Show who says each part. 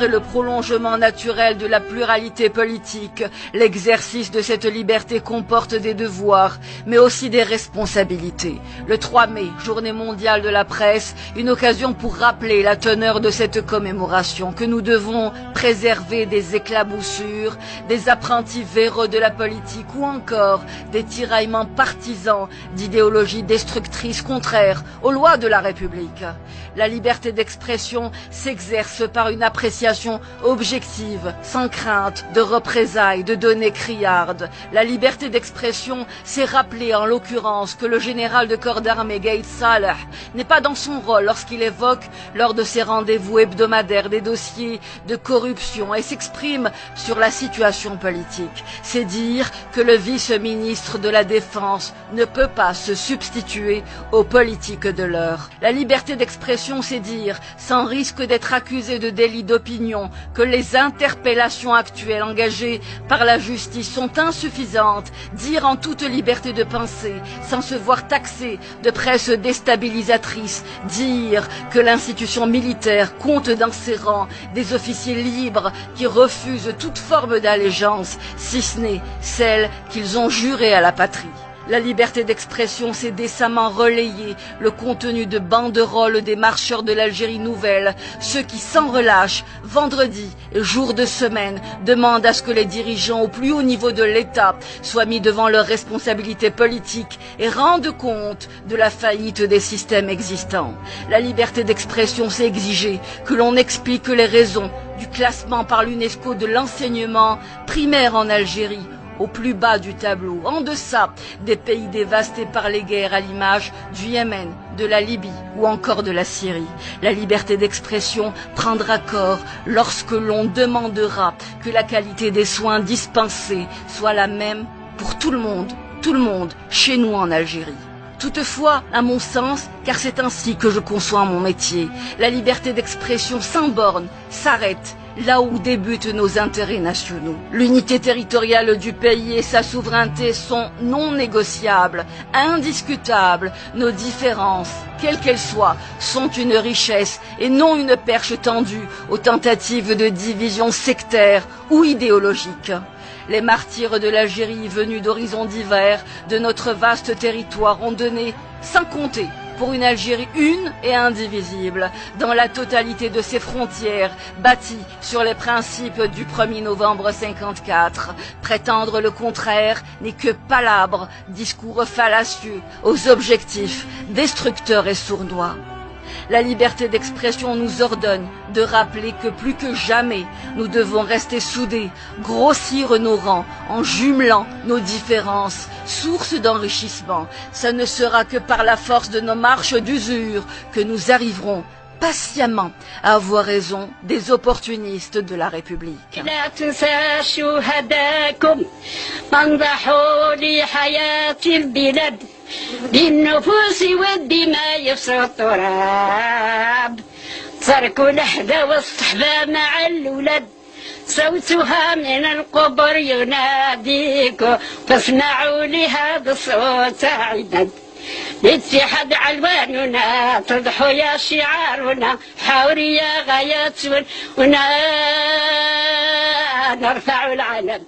Speaker 1: Le prolongement naturel de la pluralité politique, l'exercice de cette liberté comporte des devoirs, mais aussi des responsabilités. Le 3 mai, journée mondiale de la presse, une occasion pour rappeler la teneur de cette commémoration, que nous devons préserver des éclaboussures, des apprentis véreux de la politique ou encore des tiraillements partisans d'idéologies destructrices contraires aux lois de la République. La liberté d'expression s'exerce par une appréciation objective, sans crainte de représailles, de données criardes. La liberté d'expression, c'est rappeler en l'occurrence que le général de corps d'armée Gaïd Salah n'est pas dans son rôle lorsqu'il évoque lors de ses rendez-vous hebdomadaires des dossiers de corruption et s'exprime sur la situation politique. C'est dire que le vice-ministre de la Défense ne peut pas se substituer aux politiques de l'heure. La liberté d'expression, c'est dire, sans risque d'être accusé de délit d'opinion, que les interpellations actuelles engagées par la justice sont insuffisantes, dire en toute liberté de penser, sans se voir taxé de presse déstabilisatrice, dire que l'institution militaire compte dans ses rangs des officiers libres qui refusent toute forme d'allégeance, si ce n'est celle qu'ils ont jurée à la patrie. La liberté d'expression, c'est décemment relayer le contenu de banderoles des marcheurs de l'Algérie nouvelle, ceux qui, sans relâche, vendredi et jour de semaine, demandent à ce que les dirigeants au plus haut niveau de l'État soient mis devant leurs responsabilités politiques et rendent compte de la faillite des systèmes existants. La liberté d'expression, c'est exiger que l'on explique les raisons du classement par l'UNESCO de l'enseignement primaire en Algérie, au plus bas du tableau, en deçà des pays dévastés par les guerres à l'image du Yémen, de la Libye ou encore de la Syrie. La liberté d'expression prendra corps lorsque l'on demandera que la qualité des soins dispensés soit la même pour tout le monde, chez nous en Algérie. Toutefois, à mon sens, car c'est ainsi que je conçois mon métier, la liberté d'expression sans borne s'arrête là où débutent nos intérêts nationaux. L'unité territoriale du pays et sa souveraineté sont non négociables, indiscutables. Nos différences, quelles qu'elles soient, sont une richesse et non une perche tendue aux tentatives de division sectaire ou idéologique. Les martyrs de l'Algérie venus d'horizons divers de notre vaste territoire ont donné, sans compter, pour une Algérie une et indivisible, dans la totalité de ses frontières, bâties sur les principes du 1er novembre 54. Prétendre le contraire n'est que palabre, discours fallacieux, aux objectifs destructeurs et sournois. La liberté d'expression nous ordonne de rappeler que plus que jamais, nous devons rester soudés, grossir nos rangs en jumelant nos différences, source d'enrichissement. Ça ne sera que par la force de nos marches d'usure que nous arriverons patiemment à avoir raison des opportunistes de la République.
Speaker 2: بالنفوس والدماء يفسر التراب تركوا الأحدى والصحبة مع الولد صوتها من القبر يناديكم فاسمعوا لهذا الصوت عدد الاتحاد علواننا تضحوا يا شعارنا حوري يا غاياتنا نرفع العلم.